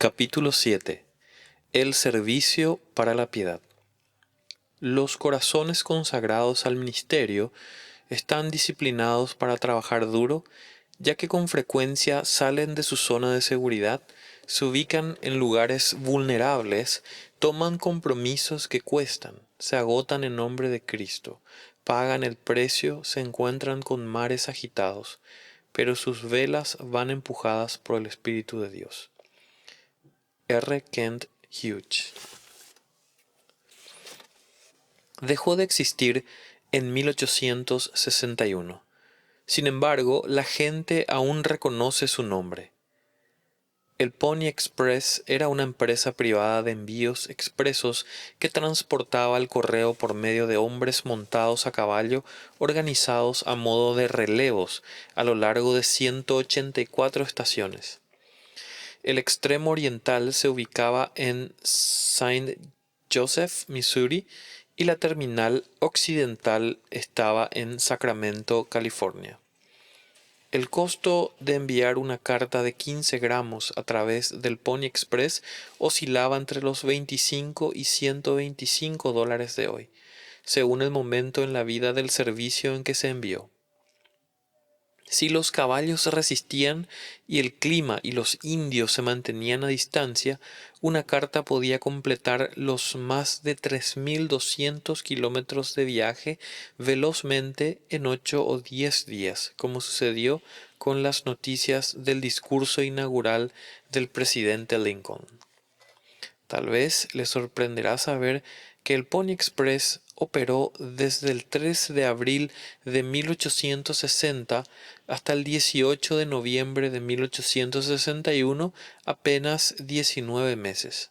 Capítulo 7. El servicio para la piedad. Los corazones consagrados al ministerio están disciplinados para trabajar duro, ya que con frecuencia salen de su zona de seguridad, se ubican en lugares vulnerables, toman compromisos que cuestan, se agotan en nombre de Cristo, pagan el precio, se encuentran con mares agitados, pero sus velas van empujadas por el Espíritu de Dios. R. Kent Hughes. Dejó de existir en 1861. Sin embargo, la gente aún reconoce su nombre. El Pony Express era una empresa privada de envíos expresos que transportaba el correo por medio de hombres montados a caballo organizados a modo de relevos a lo largo de 184 estaciones. El extremo oriental se ubicaba en Saint Joseph, Missouri, y la terminal occidental estaba en Sacramento, California. El costo de enviar una carta de 15 gramos a través del Pony Express oscilaba entre los 25 y $125 de hoy, según el momento en la vida del servicio en que se envió. Si los caballos resistían y el clima y los indios se mantenían a distancia, una carta podía completar los más de 3.200 kilómetros de viaje velozmente en 8 o 10 días, como sucedió con las noticias del discurso inaugural del presidente Lincoln. Tal vez le sorprenderá saber que el Pony Express operó desde el 13 de abril de 1860 hasta el 18 de noviembre de 1861, apenas 19 meses.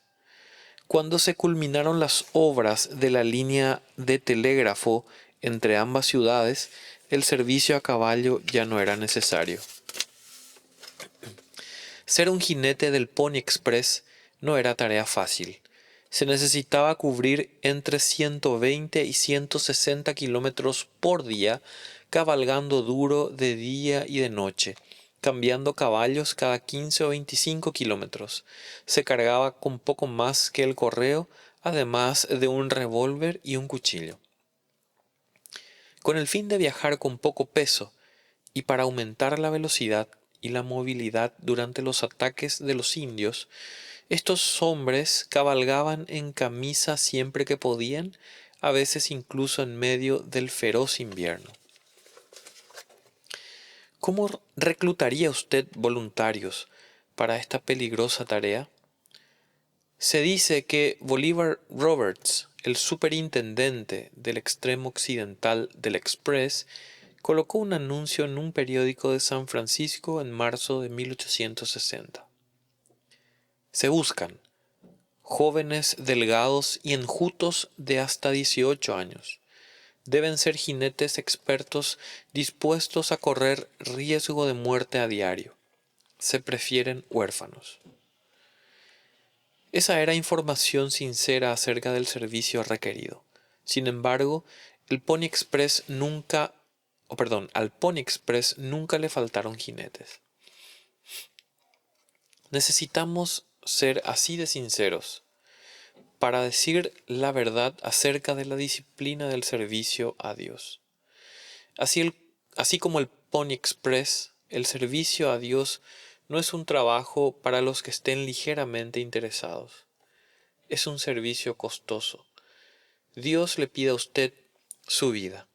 Cuando se culminaron las obras de la línea de telégrafo entre ambas ciudades, el servicio a caballo ya no era necesario. Ser un jinete del Pony Express no era tarea fácil. Se necesitaba cubrir entre 120 y 160 kilómetros por día, cabalgando duro de día y de noche, cambiando caballos cada 15 o 25 kilómetros. Se cargaba con poco más que el correo, además de un revólver y un cuchillo. Con el fin de viajar con poco peso y para aumentar la velocidad y la movilidad durante los ataques de los indios, estos hombres cabalgaban en camisa siempre que podían, a veces incluso en medio del feroz invierno. ¿Cómo reclutaría usted voluntarios para esta peligrosa tarea? Se dice que Bolivar Roberts, el superintendente del extremo occidental del Express, colocó un anuncio en un periódico de San Francisco en marzo de 1860. Se buscan jóvenes delgados y enjutos de hasta 18 años. Deben ser jinetes expertos dispuestos a correr riesgo de muerte a diario. Se prefieren huérfanos. Esa era información sincera acerca del servicio requerido. Sin embargo, al Pony Express nunca le faltaron jinetes. Necesitamos ser así de sinceros para decir la verdad acerca de la disciplina del servicio a Dios. Así como el Pony Express, el servicio a Dios no es un trabajo para los que estén ligeramente interesados. Es un servicio costoso. Dios le pide a usted su vida.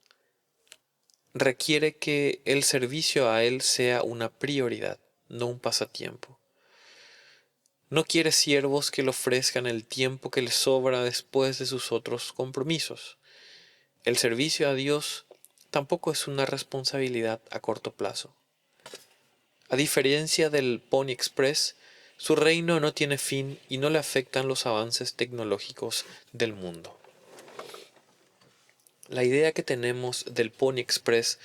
Requiere que el servicio a Él sea una prioridad, no un pasatiempo. No quiere siervos que le ofrezcan el tiempo que le sobra después de sus otros compromisos. El servicio a Dios tampoco es una responsabilidad a corto plazo. A diferencia del Pony Express, su reino no tiene fin y no le afectan los avances tecnológicos del mundo. La idea que tenemos del Pony Express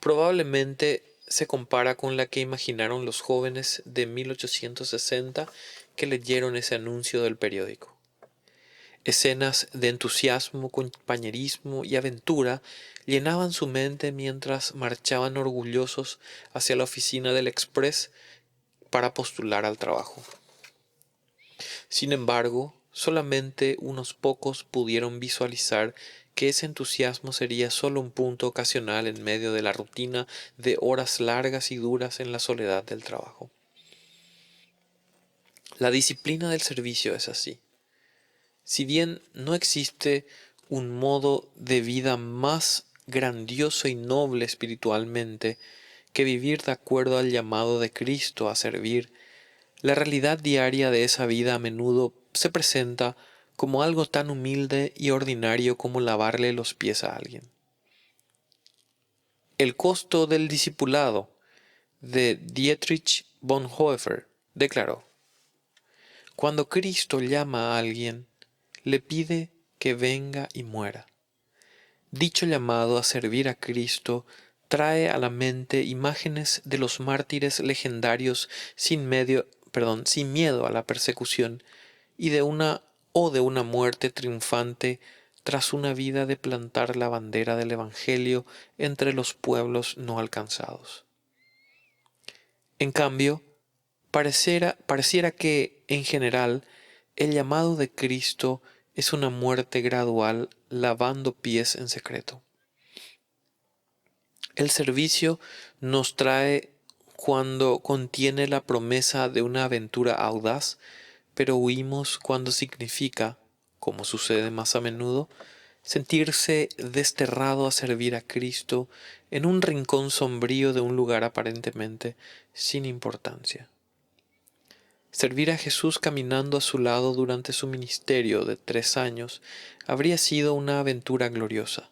probablemente se compara con la que imaginaron los jóvenes de 1860 que leyeron ese anuncio del periódico. Escenas de entusiasmo, compañerismo y aventura llenaban su mente mientras marchaban orgullosos hacia la oficina del Express para postular al trabajo. Sin embargo, solamente unos pocos pudieron visualizar que ese entusiasmo sería solo un punto ocasional en medio de la rutina de horas largas y duras en la soledad del trabajo. La disciplina del servicio es así. Si bien no existe un modo de vida más grandioso y noble espiritualmente que vivir de acuerdo al llamado de Cristo a servir, la realidad diaria de esa vida a menudo se presenta como algo tan humilde y ordinario como lavarle los pies a alguien. El costo del discipulado de Dietrich Bonhoeffer declaró: cuando Cristo llama a alguien, le pide que venga y muera. Dicho llamado a servir a Cristo trae a la mente imágenes de los mártires legendarios sin miedo a la persecución y de una muerte triunfante tras una vida de plantar la bandera del Evangelio entre los pueblos no alcanzados. En cambio, pareciera que, en general, el llamado de Cristo es una muerte gradual lavando pies en secreto. El servicio nos trae cuando contiene la promesa de una aventura audaz, pero huimos cuando significa, como sucede más a menudo, sentirse desterrado a servir a Cristo en un rincón sombrío de un lugar aparentemente sin importancia. Servir a Jesús caminando a su lado durante su ministerio de 3 años habría sido una aventura gloriosa.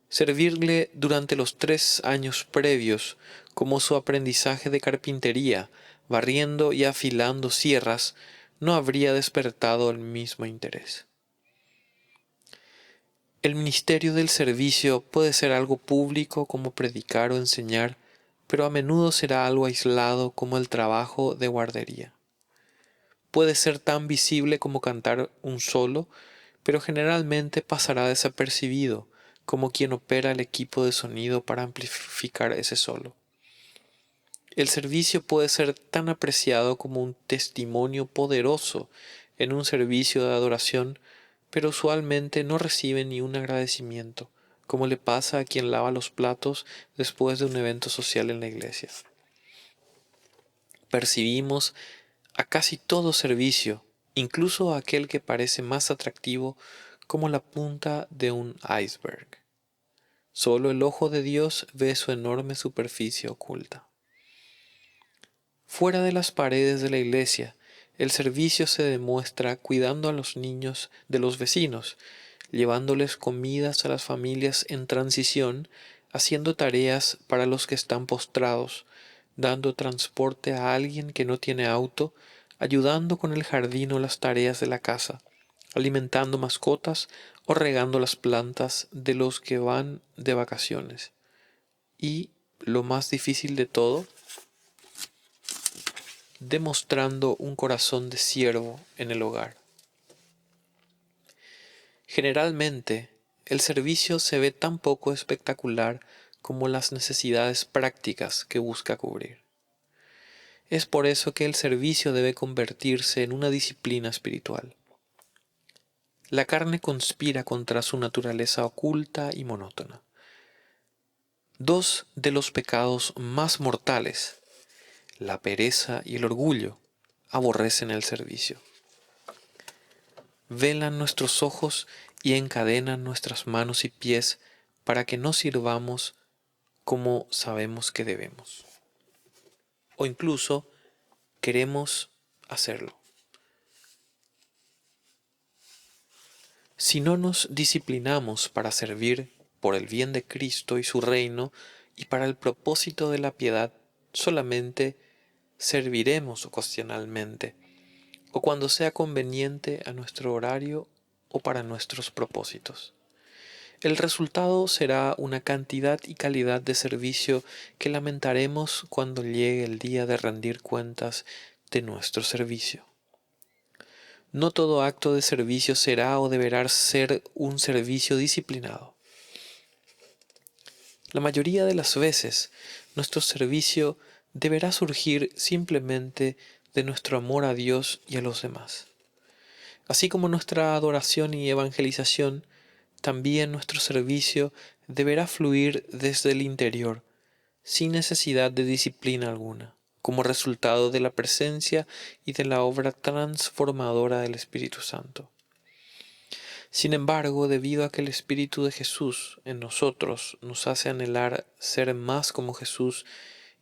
Servirle durante los 3 años previos como su aprendizaje de carpintería, barriendo y afilando sierras, no habría despertado el mismo interés. El ministerio del servicio puede ser algo público como predicar o enseñar, pero a menudo será algo aislado como el trabajo de guardería. Puede ser tan visible como cantar un solo, pero generalmente pasará desapercibido, como quien opera el equipo de sonido para amplificar ese solo. El servicio puede ser tan apreciado como un testimonio poderoso en un servicio de adoración, pero usualmente no recibe ni un agradecimiento, como le pasa a quien lava los platos después de un evento social en la iglesia. Percibimos a casi todo servicio, incluso a aquel que parece más atractivo, como la punta de un iceberg. Solo el ojo de Dios ve su enorme superficie oculta. Fuera de las paredes de la iglesia, el servicio se demuestra cuidando a los niños de los vecinos, llevándoles comidas a las familias en transición, haciendo tareas para los que están postrados, dando transporte a alguien que no tiene auto, ayudando con el jardín o las tareas de la casa, alimentando mascotas o regando las plantas de los que van de vacaciones. Y, lo más difícil de todo, demostrando un corazón de siervo en el hogar. Generalmente, el servicio se ve tan poco espectacular como las necesidades prácticas que busca cubrir. Es por eso que el servicio debe convertirse en una disciplina espiritual. La carne conspira contra su naturaleza oculta y monótona. 2 de los pecados más mortales, la pereza y el orgullo, aborrecen el servicio. Velan nuestros ojos y encadenan nuestras manos y pies para que no sirvamos como sabemos que debemos. O incluso queremos hacerlo. Si no nos disciplinamos para servir por el bien de Cristo y su reino y para el propósito de la piedad, solamente serviremos ocasionalmente o cuando sea conveniente a nuestro horario o para nuestros propósitos. El resultado será una cantidad y calidad de servicio que lamentaremos cuando llegue el día de rendir cuentas de nuestro servicio. No todo acto de servicio será o deberá ser un servicio disciplinado. La mayoría de las veces, nuestro servicio deberá surgir simplemente de nuestro amor a Dios y a los demás. Así como nuestra adoración y evangelización, también nuestro servicio deberá fluir desde el interior, sin necesidad de disciplina alguna, como resultado de la presencia y de la obra transformadora del Espíritu Santo. Sin embargo, debido a que el Espíritu de Jesús en nosotros nos hace anhelar ser más como Jesús,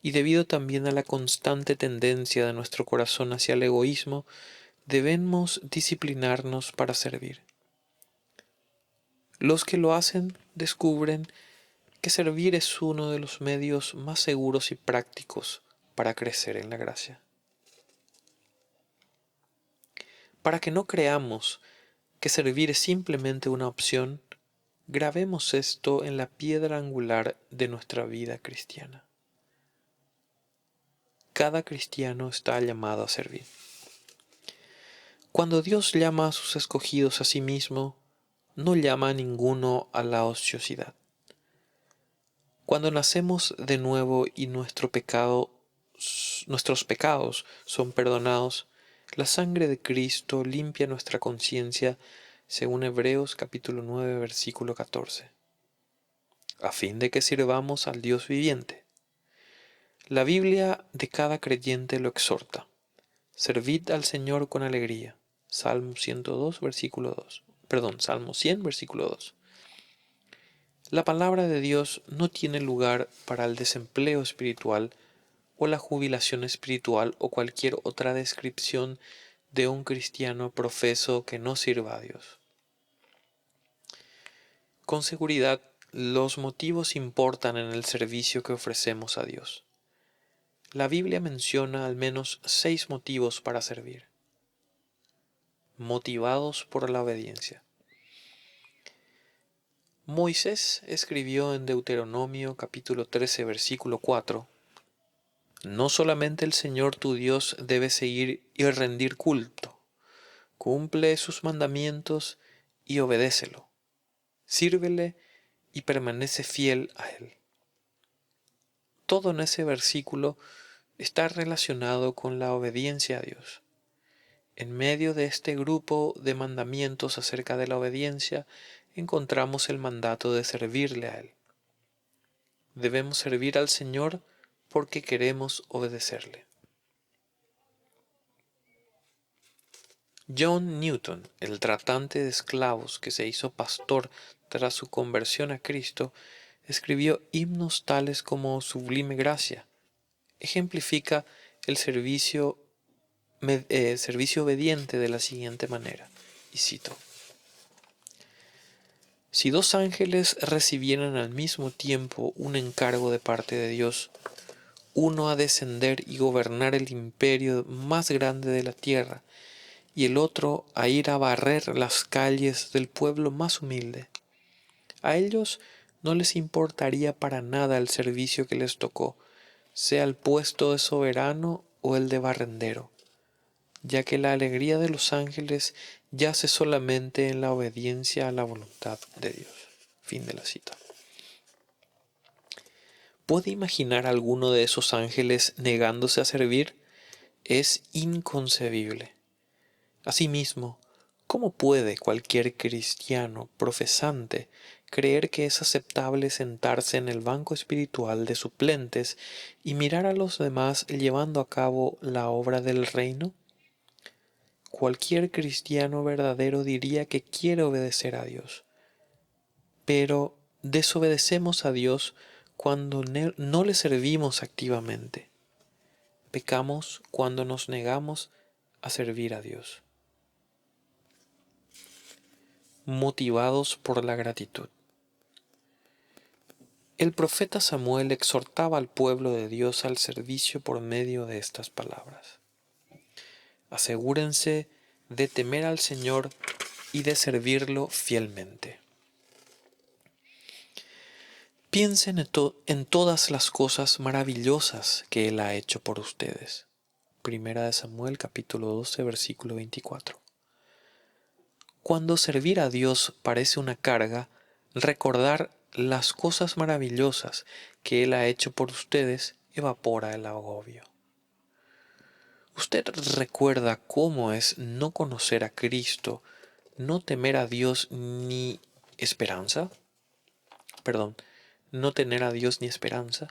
y debido también a la constante tendencia de nuestro corazón hacia el egoísmo, debemos disciplinarnos para servir. Los que lo hacen descubren que servir es uno de los medios más seguros y prácticos para crecer en la gracia. Para que no creamos que servir es simplemente una opción, grabemos esto en la piedra angular de nuestra vida cristiana. Cada cristiano está llamado a servir. Cuando Dios llama a sus escogidos a sí mismo, no llama a ninguno a la ociosidad. Cuando nacemos de nuevo y nuestros pecados son perdonados, la sangre de Cristo limpia nuestra conciencia, según Hebreos capítulo 9, versículo 14, a fin de que sirvamos al Dios viviente. La Biblia de cada creyente lo exhorta. Servid al Señor con alegría. Salmo 102, versículo 2. Salmo 100, versículo 2. La palabra de Dios no tiene lugar para el desempleo espiritual o la jubilación espiritual o cualquier otra descripción de un cristiano profeso que no sirva a Dios. Con seguridad, los motivos importan en el servicio que ofrecemos a Dios. La Biblia menciona al menos 6 motivos para servir. Motivados por la obediencia. Moisés escribió en Deuteronomio capítulo 13 versículo 4: No solamente el Señor tu Dios debe seguir y rendir culto, cumple sus mandamientos y obedécelo, sírvele y permanece fiel a Él. Todo en ese versículo está relacionado con la obediencia a Dios. En medio de este grupo de mandamientos acerca de la obediencia, encontramos el mandato de servirle a Él. Debemos servir al Señor porque queremos obedecerle. John Newton, el tratante de esclavos que se hizo pastor tras su conversión a Cristo, escribió himnos tales como Sublime Gracia. Ejemplifica el servicio obediente de la siguiente manera, y cito: Si 2 ángeles recibieran al mismo tiempo un encargo de parte de Dios, uno a descender y gobernar el imperio más grande de la tierra, y el otro a ir a barrer las calles del pueblo más humilde, a ellos no les importaría para nada el servicio que les tocó, sea el puesto de soberano o el de barrendero, ya que la alegría de los ángeles yace solamente en la obediencia a la voluntad de Dios. Fin de la cita. ¿Puede imaginar alguno de esos ángeles negándose a servir? Es inconcebible. Asimismo, ¿cómo puede cualquier cristiano profesante creer que es aceptable sentarse en el banco espiritual de suplentes y mirar a los demás llevando a cabo la obra del reino? Cualquier cristiano verdadero diría que quiere obedecer a Dios, pero desobedecemos a Dios cuando no le servimos activamente. Pecamos cuando nos negamos a servir a Dios. Motivados por la gratitud. El profeta Samuel exhortaba al pueblo de Dios al servicio por medio de estas palabras: Asegúrense de temer al Señor y de servirlo fielmente. Piensen en todas las cosas maravillosas que Él ha hecho por ustedes. Primera de Samuel capítulo 12 versículo 24. Cuando servir a Dios parece una carga, recordar las cosas maravillosas que Él ha hecho por ustedes evapora el agobio. ¿Usted recuerda cómo es no conocer a Cristo, no temer a Dios ni esperanza? Perdón, no tener a Dios ni esperanza.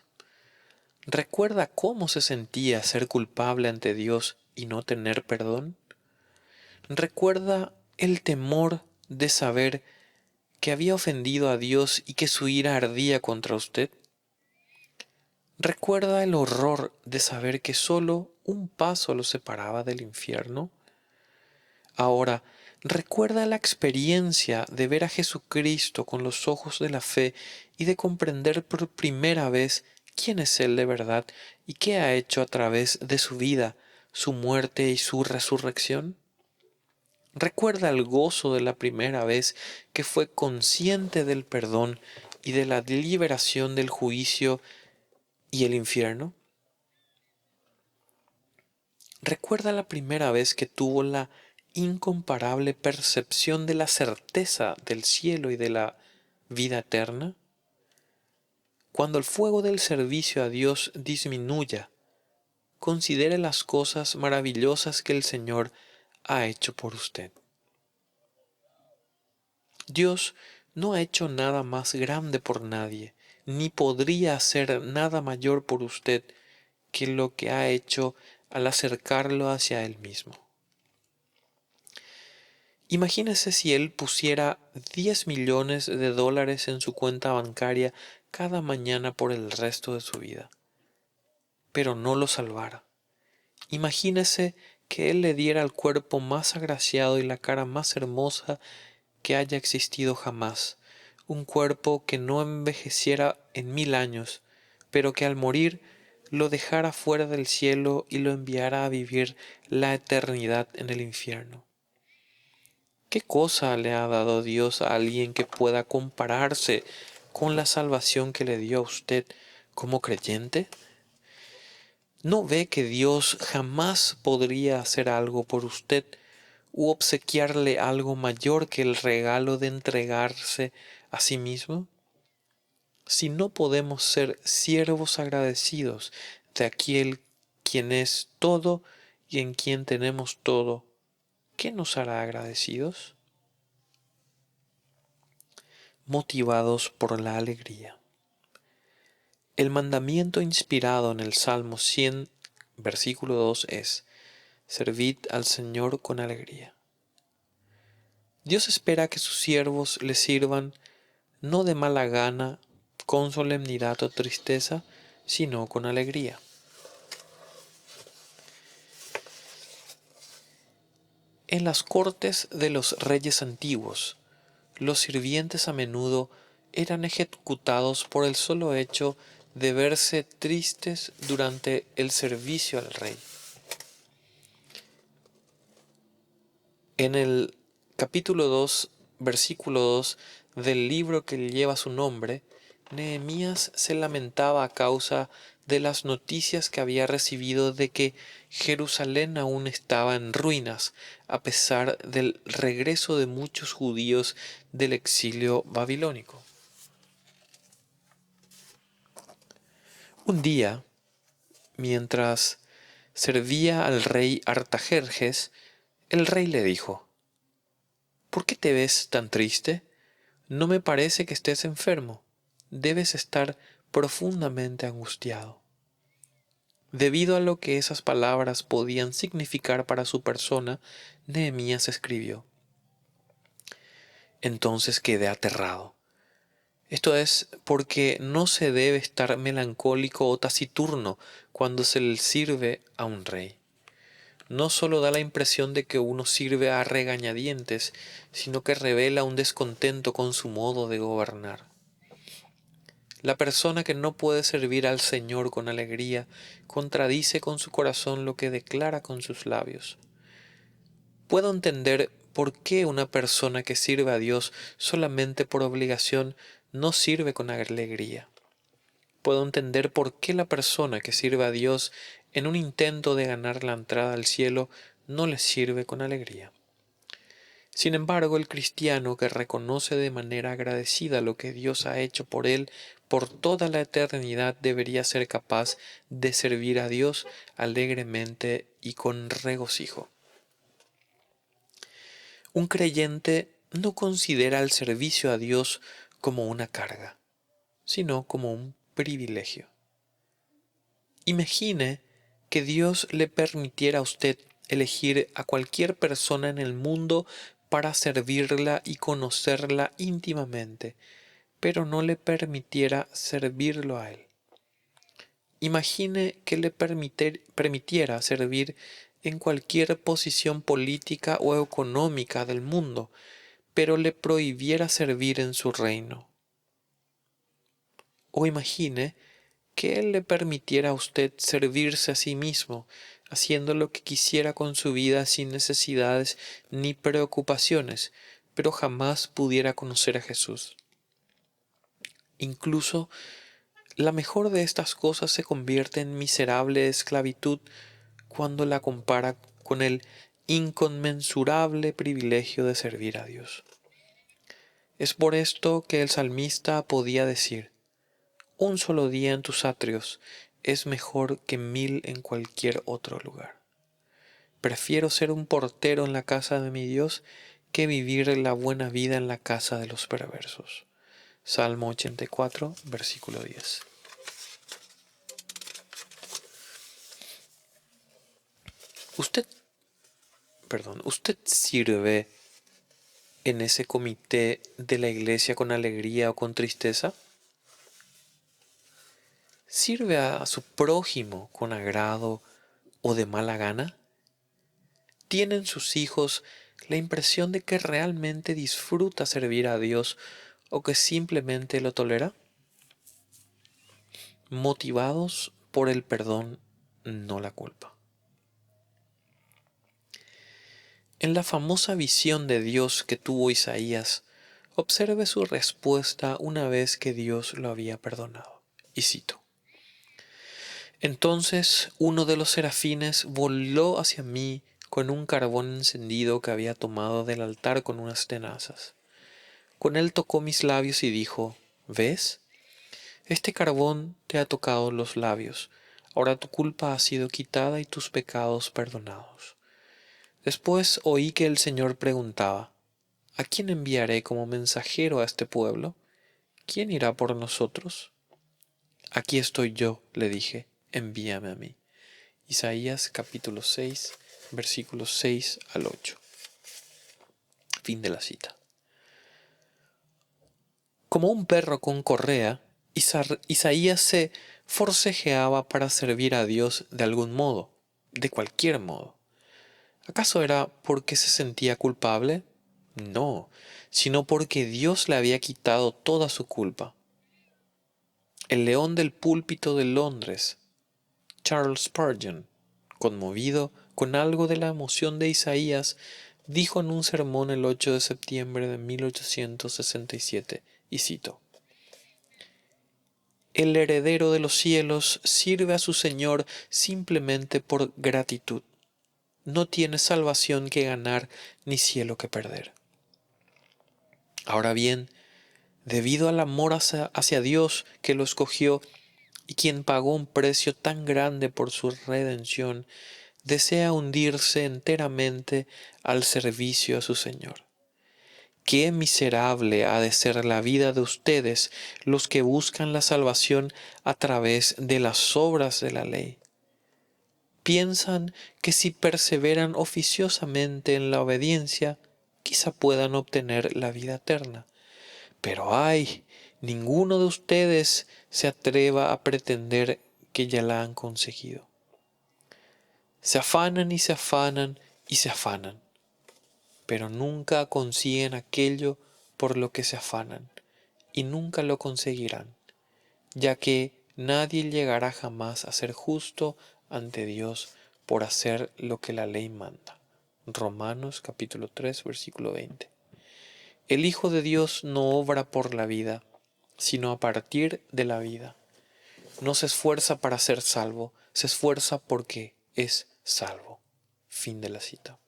¿Recuerda cómo se sentía ser culpable ante Dios y no tener perdón? ¿Recuerda el temor de saber que había ofendido a Dios y que su ira ardía contra usted? ¿Recuerda el horror de saber que solo un paso lo separaba del infierno? Ahora, ¿recuerda la experiencia de ver a Jesucristo con los ojos de la fe y de comprender por primera vez quién es Él de verdad y qué ha hecho a través de su vida, su muerte y su resurrección? ¿Recuerda el gozo de la primera vez que fue consciente del perdón y de la liberación del juicio y el infierno? ¿Recuerda la primera vez que tuvo la incomparable percepción de la certeza del cielo y de la vida eterna? Cuando el fuego del servicio a Dios disminuya, considere las cosas maravillosas que el Señor ha hecho por usted. Dios no ha hecho nada más grande por nadie, ni podría hacer nada mayor por usted que lo que ha hecho al acercarlo hacia Él mismo. Imagínese si Él pusiera 10 millones de dólares en su cuenta bancaria cada mañana por el resto de su vida, pero no lo salvara. Imagínese que Él le diera el cuerpo más agraciado y la cara más hermosa que haya existido jamás, un cuerpo que no envejeciera en 1000 años, pero que al morir lo dejara fuera del cielo y lo enviara a vivir la eternidad en el infierno. ¿Qué cosa le ha dado Dios a alguien que pueda compararse con la salvación que le dio a usted como creyente? ¿No ve que Dios jamás podría hacer algo por usted u obsequiarle algo mayor que el regalo de entregarse a sí mismo? Si no podemos ser siervos agradecidos de aquel quien es todo y en quien tenemos todo, ¿qué nos hará agradecidos? Motivados por la alegría. El mandamiento inspirado en el Salmo 100, versículo 2 es: servid al Señor con alegría. Dios espera que sus siervos le sirvan no de mala gana, con solemnidad o tristeza, sino con alegría. En las cortes de los reyes antiguos, los sirvientes a menudo eran ejecutados por el solo hecho de verse tristes durante el servicio al rey. En el capítulo 2, versículo 2 del libro que lleva su nombre, Nehemías se lamentaba a causa de las noticias que había recibido de que Jerusalén aún estaba en ruinas, a pesar del regreso de muchos judíos del exilio babilónico. Un día, mientras servía al rey Artajerjes, el rey le dijo: ¿por qué te ves tan triste? No me parece que estés enfermo. Debes estar profundamente angustiado. Debido a lo que esas palabras podían significar para su persona, Nehemías escribió: entonces quedé aterrado. Esto es porque no se debe estar melancólico o taciturno cuando se le sirve a un rey. No solo da la impresión de que uno sirve a regañadientes, sino que revela un descontento con su modo de gobernar. La persona que no puede servir al Señor con alegría contradice con su corazón lo que declara con sus labios. Puedo entender por qué una persona que sirve a Dios solamente por obligación no sirve con alegría. Puedo entender por qué la persona que sirve a Dios en un intento de ganar la entrada al cielo no le sirve con alegría. Sin embargo, el cristiano que reconoce de manera agradecida lo que Dios ha hecho por él por toda la eternidad debería ser capaz de servir a Dios alegremente y con regocijo. Un creyente no considera el servicio a Dios como una carga, sino como un privilegio. Imagine que Dios le permitiera a usted elegir a cualquier persona en el mundo para servirla y conocerla íntimamente, pero no le permitiera servirlo a él. Imagine que le permitiera servir en cualquier posición política o económica del mundo, pero le prohibiera servir en su reino. O imagine que Él le permitiera a usted servirse a sí mismo, haciendo lo que quisiera con su vida sin necesidades ni preocupaciones, pero jamás pudiera conocer a Jesús. Incluso la mejor de estas cosas se convierte en miserable esclavitud cuando la compara con el inconmensurable privilegio de servir a Dios. Es por esto que el salmista podía decir: un solo día en tus atrios es mejor que 1000 en cualquier otro lugar. Prefiero ser un portero en la casa de mi Dios que vivir la buena vida en la casa de los perversos. Salmo 84, versículo 10. ¿Usted sirve en ese comité de la iglesia con alegría o con tristeza? ¿Sirve a su prójimo con agrado o de mala gana? ¿Tienen sus hijos la impresión de que realmente disfruta servir a Dios o que simplemente lo tolera? Motivados por el perdón, no la culpa. En la famosa visión de Dios que tuvo Isaías, observe su respuesta una vez que Dios lo había perdonado. Y cito: entonces uno de los serafines voló hacia mí con un carbón encendido que había tomado del altar con unas tenazas. Con él tocó mis labios y dijo: ¿ves? Este carbón te ha tocado los labios. Ahora tu culpa ha sido quitada y tus pecados perdonados. Después oí que el Señor preguntaba: ¿a quién enviaré como mensajero a este pueblo? ¿Quién irá por nosotros? Aquí estoy yo, le dije, envíame a mí. Isaías capítulo 6, versículos 6 al 8. Fin de la cita. Como un perro con correa, Isaías se forcejeaba para servir a Dios de algún modo, de cualquier modo. ¿Acaso era porque se sentía culpable? No, sino porque Dios le había quitado toda su culpa. El león del púlpito de Londres, Charles Spurgeon, conmovido con algo de la emoción de Isaías, dijo en un sermón el 8 de septiembre de 1867, y cito: el heredero de los cielos sirve a su Señor simplemente por gratitud. No tiene salvación que ganar ni cielo que perder. Ahora bien, debido al amor hacia Dios que lo escogió y quien pagó un precio tan grande por su redención, desea hundirse enteramente al servicio a su Señor. Qué miserable ha de ser la vida de ustedes, los que buscan la salvación a través de las obras de la ley. Piensan que si perseveran oficiosamente en la obediencia, quizá puedan obtener la vida eterna. Pero ¡ay! Ninguno de ustedes se atreva a pretender que ya la han conseguido. Se afanan y se afanan y se afanan, pero nunca consiguen aquello por lo que se afanan, y nunca lo conseguirán, ya que nadie llegará jamás a ser justo ante Dios por hacer lo que la ley manda. Romanos capítulo 3, versículo 20. El Hijo de Dios no obra por la vida, sino a partir de la vida. No se esfuerza para ser salvo, se esfuerza porque es salvo. Fin de la cita.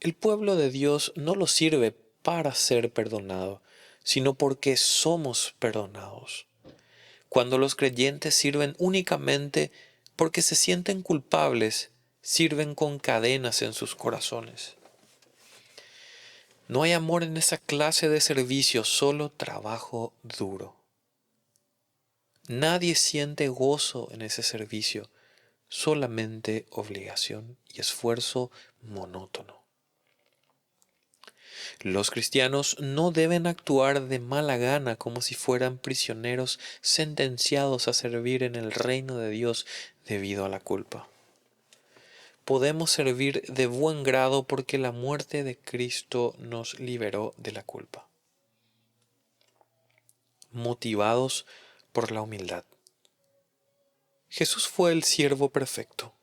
El pueblo de Dios no lo sirve para ser perdonado, sino porque somos perdonados. Cuando los creyentes sirven únicamente porque se sienten culpables, sirven con cadenas en sus corazones. No hay amor en esa clase de servicio, solo trabajo duro. Nadie siente gozo en ese servicio, solamente obligación y esfuerzo monótono. Los cristianos no deben actuar de mala gana como si fueran prisioneros sentenciados a servir en el reino de Dios debido a la culpa. Podemos servir de buen grado porque la muerte de Cristo nos liberó de la culpa. Motivados por la humildad. Jesús fue el siervo perfecto.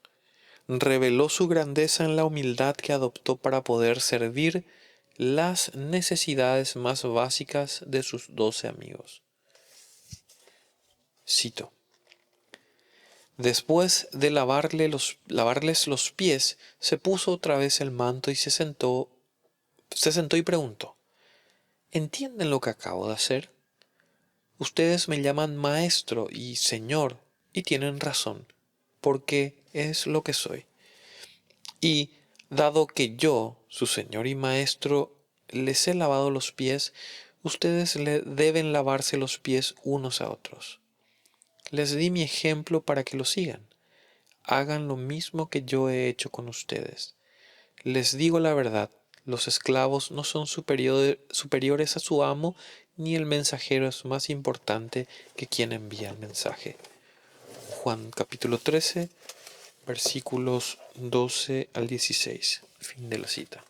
Reveló su grandeza en la humildad que adoptó para poder servir las necesidades más básicas de sus 12 amigos. Cito: Después de lavarles los pies, se puso otra vez el manto y se sentó y preguntó: ¿Entienden lo que acabo de hacer? Ustedes me llaman maestro y señor, y tienen razón, porque es lo que soy. Y, dado que yo, su señor y maestro, les he lavado los pies, ustedes deben lavarse los pies unos a otros. Les di mi ejemplo para que lo sigan. Hagan lo mismo que yo he hecho con ustedes. Les digo la verdad, los esclavos no son superiores a su amo, ni el mensajero es más importante que quien envía el mensaje. Juan capítulo 13, versículos 12 al 16. Fin de la cita.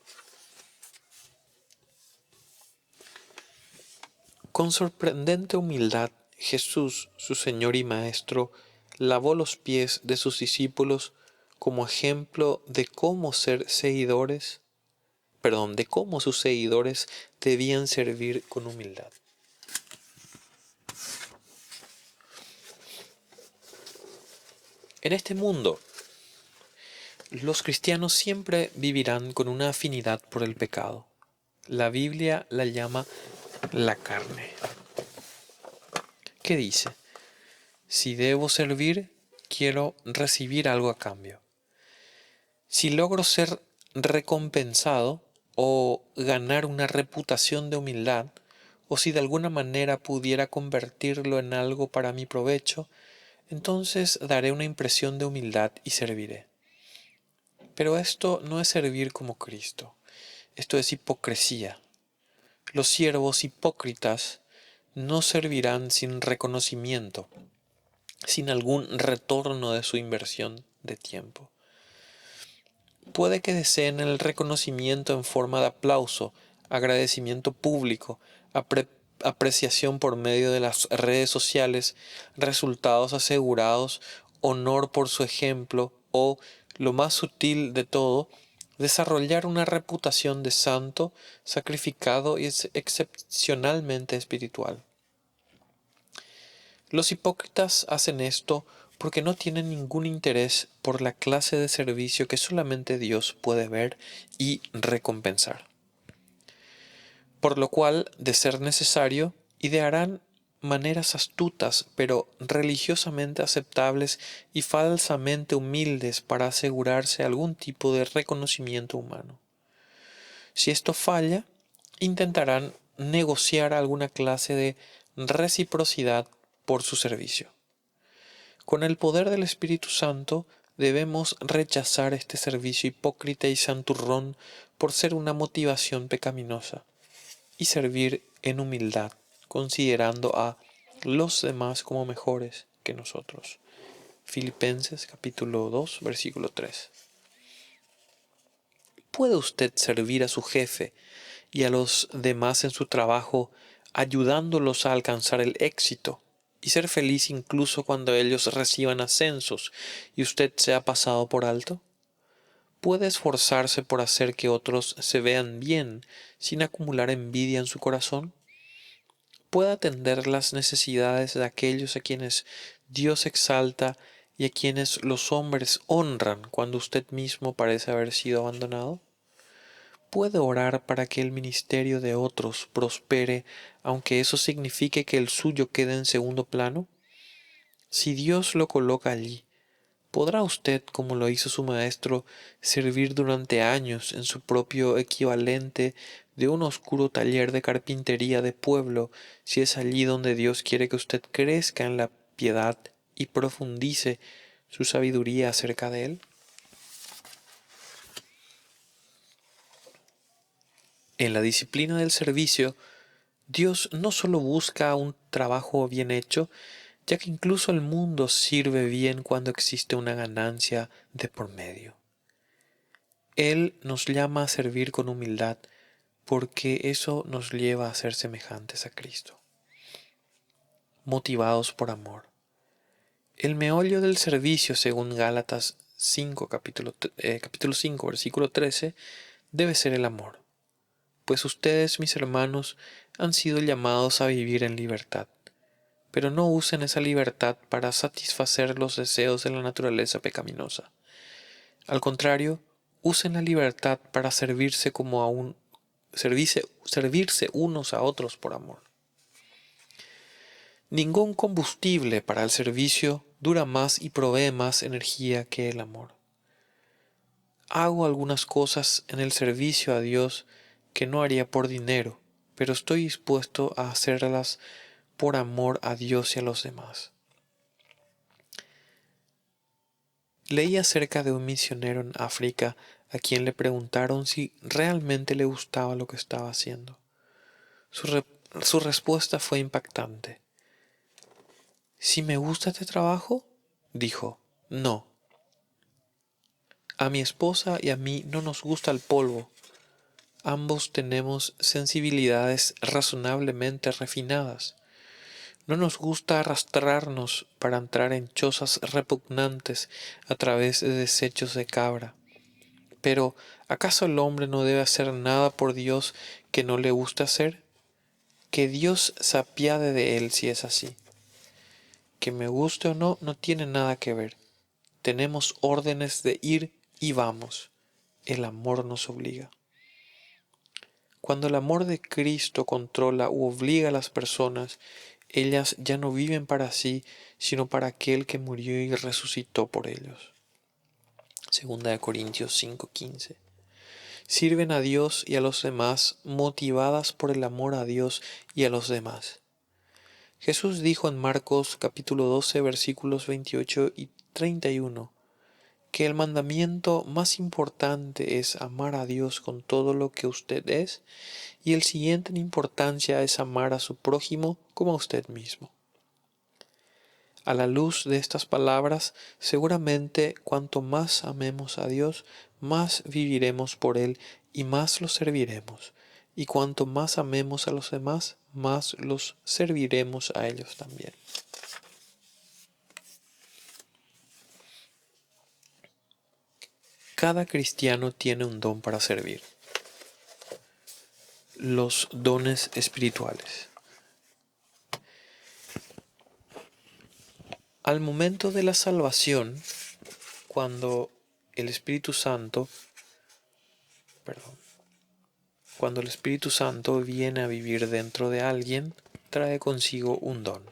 Con sorprendente humildad, Jesús, su Señor y Maestro, lavó los pies de sus discípulos como ejemplo de cómo de cómo sus seguidores debían servir con humildad. En este mundo, los cristianos siempre vivirán con una afinidad por el pecado. La Biblia la llama la carne. ¿Qué dice? Si debo servir, quiero recibir algo a cambio. Si logro ser recompensado o ganar una reputación de humildad, o si de alguna manera pudiera convertirlo en algo para mi provecho, entonces daré una impresión de humildad y serviré. Pero esto no es servir como Cristo, esto es hipocresía. Los siervos hipócritas no servirán sin reconocimiento, sin algún retorno de su inversión de tiempo. Puede que deseen el reconocimiento en forma de aplauso, agradecimiento público, apreciación por medio de las redes sociales, resultados asegurados, honor por su ejemplo o, lo más sutil de todo, desarrollar una reputación de santo, sacrificado y excepcionalmente espiritual. Los hipócritas hacen esto porque no tienen ningún interés por la clase de servicio que solamente Dios puede ver y recompensar. Por lo cual, de ser necesario, idearán maneras astutas pero religiosamente aceptables y falsamente humildes para asegurarse algún tipo de reconocimiento humano. Si esto falla, intentarán negociar alguna clase de reciprocidad por su servicio. Con el poder del Espíritu Santo debemos rechazar este servicio hipócrita y santurrón por ser una motivación pecaminosa y servir en humildad, considerando a los demás como mejores que nosotros. Filipenses capítulo 2, versículo 3. ¿Puede usted servir a su jefe y a los demás en su trabajo ayudándolos a alcanzar el éxito y ser feliz incluso cuando ellos reciban ascensos y usted sea pasado por alto? ¿Puede esforzarse por hacer que otros se vean bien sin acumular envidia en su corazón? ¿Puede atender las necesidades de aquellos a quienes Dios exalta y a quienes los hombres honran cuando usted mismo parece haber sido abandonado? puede orar para que el ministerio de otros prospere, aunque eso signifique que el suyo quede en segundo plano? Si Dios lo coloca allí, ¿podrá usted, como lo hizo su maestro, servir durante años en su propio equivalente de un oscuro taller de carpintería de pueblo, si es allí donde Dios quiere que usted crezca en la piedad y profundice su sabiduría acerca de Él? En la disciplina del servicio, Dios no solo busca un trabajo bien hecho, ya que incluso el mundo sirve bien cuando existe una ganancia de por medio. Él nos llama a servir con humildad, porque eso nos lleva a ser semejantes a Cristo, motivados por amor. El meollo del servicio, según Gálatas 5, capítulo 5, versículo 13, debe ser el amor, pues ustedes, mis hermanos, han sido llamados a vivir en libertad, pero no usen esa libertad para satisfacer los deseos de la naturaleza pecaminosa. Al contrario, usen la libertad para servirse unos a otros por amor. Ningún combustible para el servicio dura más y provee más energía que el amor. Hago algunas cosas en el servicio a Dios que no haría por dinero, pero estoy dispuesto a hacerlas por amor a Dios y a los demás. Leí acerca de un misionero en África a quien le preguntaron si realmente le gustaba lo que estaba haciendo. Su respuesta fue impactante. ¿Si me gusta este trabajo? Dijo, no. A mi esposa y a mí no nos gusta el polvo. Ambos tenemos sensibilidades razonablemente refinadas. No nos gusta arrastrarnos para entrar en chozas repugnantes a través de desechos de cabra. Pero, ¿acaso el hombre no debe hacer nada por Dios que no le gusta hacer? Que Dios se apiade de él si es así. Que me guste o no, no tiene nada que ver. Tenemos órdenes de ir y vamos. El amor nos obliga. Cuando el amor de Cristo controla u obliga a las personas, ellas ya no viven para sí, sino para aquel que murió y resucitó por ellos. Segunda de Corintios 5:15. Sirven a Dios y a los demás motivadas por el amor a Dios y a los demás. Jesús dijo en Marcos capítulo 12 versículos 28 y 31 que el mandamiento más importante es amar a Dios con todo lo que usted es, y el siguiente en importancia es amar a su prójimo como a usted mismo. A la luz de estas palabras, seguramente cuanto más amemos a Dios, más viviremos por Él y más lo serviremos, y cuanto más amemos a los demás, más los serviremos a ellos también. Cada cristiano tiene un don para servir. Los dones espirituales. Al momento de la salvación, cuando el Espíritu Santo, cuando el Espíritu Santo viene a vivir dentro de alguien, trae consigo un don.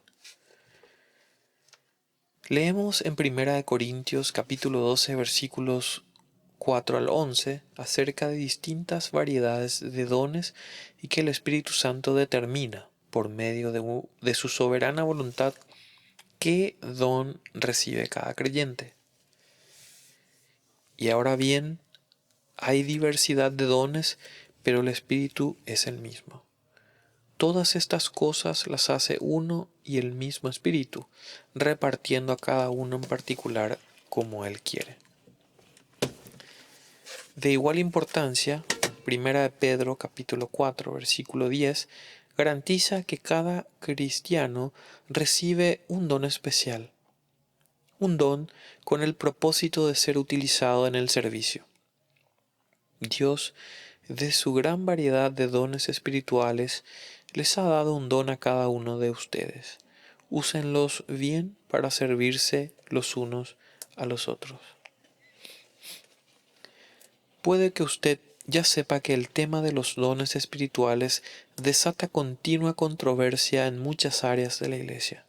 Leemos en 1 Corintios capítulo 12 versículos 4 al 11 acerca de distintas variedades de dones y que el Espíritu Santo determina por medio de su soberana voluntad qué don recibe cada creyente. Y ahora bien, hay diversidad de dones, pero el Espíritu es el mismo. Todas estas cosas las hace uno y el mismo Espíritu, repartiendo a cada uno en particular como Él quiere. De igual importancia, 1 de Pedro capítulo 4 versículo 10 garantiza que cada cristiano recibe un don especial, un don con el propósito de ser utilizado en el servicio. Dios, de su gran variedad de dones espirituales, les ha dado un don a cada uno de ustedes. Úsenlos bien para servirse los unos a los otros. Puede que usted ya sepa que el tema de los dones espirituales desata continua controversia en muchas áreas de la Iglesia.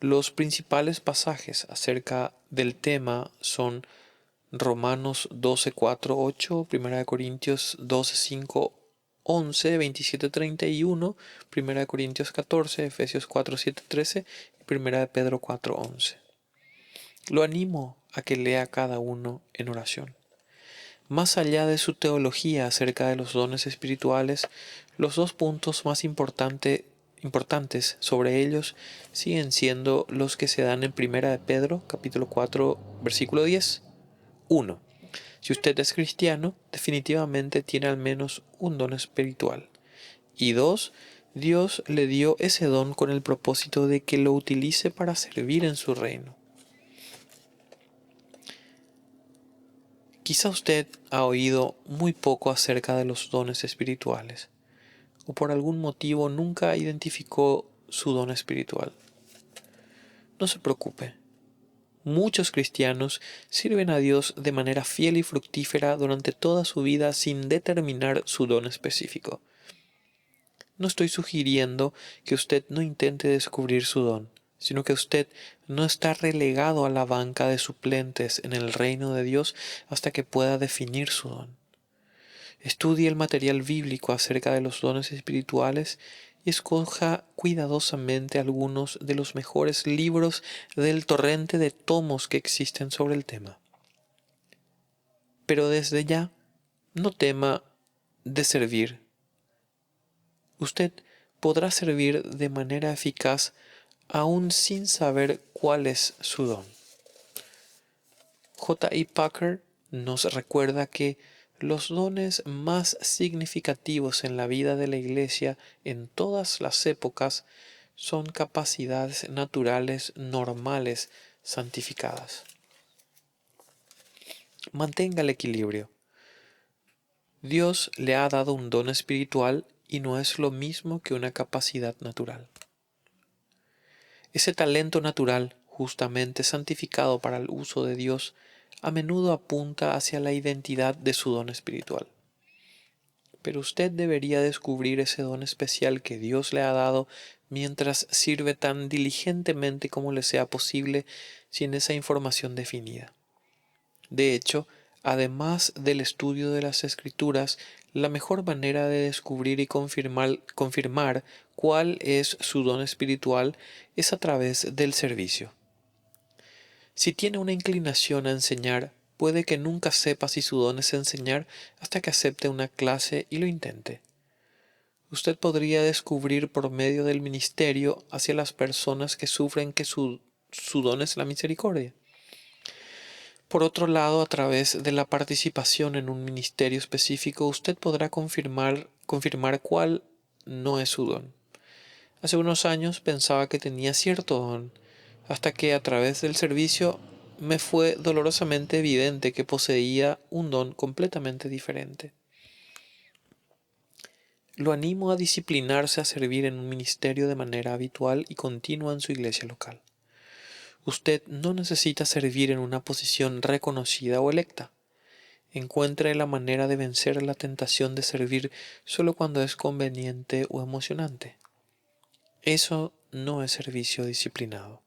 Los principales pasajes acerca del tema son Romanos 12, 4, 8, 1 Corintios 12, 5, 11, 27, 31, 1 Corintios 14, Efesios 4, 7, 13 y 1 Pedro 4, 11. Lo animo a que lea cada uno en oración. Más allá de su teología acerca de los dones espirituales, los dos puntos más importantes sobre ellos siguen siendo los que se dan en 1 Pedro, capítulo 4, versículo 10. 1. Si usted es cristiano, definitivamente tiene al menos un don espiritual. Y 2. Dios le dio ese don con el propósito de que lo utilice para servir en su reino. Quizá usted ha oído muy poco acerca de los dones espirituales, o por algún motivo nunca identificó su don espiritual. No se preocupe. Muchos cristianos sirven a Dios de manera fiel y fructífera durante toda su vida sin determinar su don específico. No estoy sugiriendo que usted no intente descubrir su don, sino que usted no está relegado a la banca de suplentes en el reino de Dios hasta que pueda definir su don. Estudie el material bíblico acerca de los dones espirituales y escoja cuidadosamente algunos de los mejores libros del torrente de tomos que existen sobre el tema. Pero desde ya, no tema de servir. Usted podrá servir de manera eficaz aún sin saber cuál es su don. J. I. Packer nos recuerda que los dones más significativos en la vida de la Iglesia en todas las épocas son capacidades naturales normales santificadas. Mantenga el equilibrio. Dios le ha dado un don espiritual y no es lo mismo que una capacidad natural. Ese talento natural, justamente santificado para el uso de Dios, a menudo apunta hacia la identidad de su don espiritual. Pero usted debería descubrir ese don especial que Dios le ha dado mientras sirve tan diligentemente como le sea posible sin esa información definida. De hecho, además del estudio de las Escrituras, la mejor manera de descubrir y confirmar cuál es su don espiritual es a través del servicio. Si tiene una inclinación a enseñar, puede que nunca sepa si su don es enseñar hasta que acepte una clase y lo intente. Usted podría descubrir por medio del ministerio hacia las personas que sufren que su don es la misericordia. Por otro lado, a través de la participación en un ministerio específico, usted podrá confirmar cuál no es su don. Hace unos años pensaba que tenía cierto don, hasta que a través del servicio me fue dolorosamente evidente que poseía un don completamente diferente. Lo animo a disciplinarse a servir en un ministerio de manera habitual y continua en su iglesia local. Usted no necesita servir en una posición reconocida o electa. Encuentre la manera de vencer la tentación de servir solo cuando es conveniente o emocionante. Eso no es servicio disciplinado.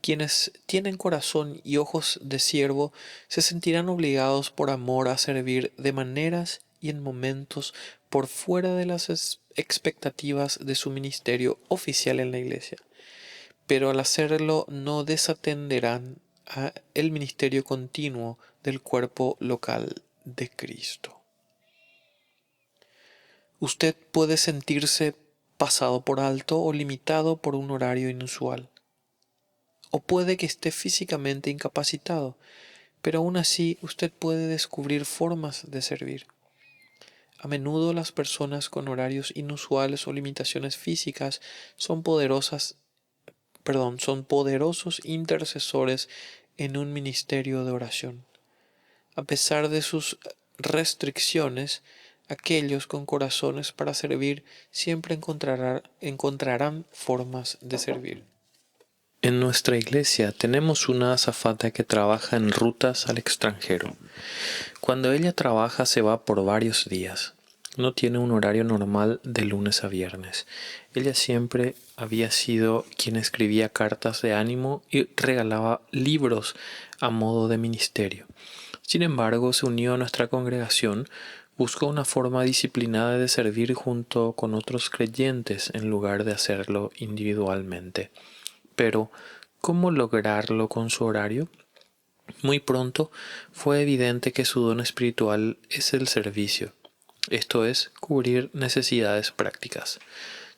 Quienes tienen corazón y ojos de siervo se sentirán obligados por amor a servir de maneras y en momentos por fuera de las expectativas de su ministerio oficial en la iglesia. Pero al hacerlo no desatenderán el ministerio continuo del cuerpo local de Cristo. Usted puede sentirse pasado por alto o limitado por un horario inusual. O puede que esté físicamente incapacitado, pero aún así usted puede descubrir formas de servir. A menudo las personas con horarios inusuales o limitaciones físicas son poderosos intercesores en un ministerio de oración. A pesar de sus restricciones, aquellos con corazones para servir siempre encontrarán formas de servir. En nuestra iglesia tenemos una azafata que trabaja en rutas al extranjero. Cuando ella trabaja se va por varios días. No tiene un horario normal de lunes a viernes. Ella siempre había sido quien escribía cartas de ánimo y regalaba libros a modo de ministerio. Sin embargo, se unió a nuestra congregación, buscó una forma disciplinada de servir junto con otros creyentes en lugar de hacerlo individualmente. Pero, ¿cómo lograrlo con su horario? Muy pronto fue evidente que su don espiritual es el servicio, esto es, cubrir necesidades prácticas.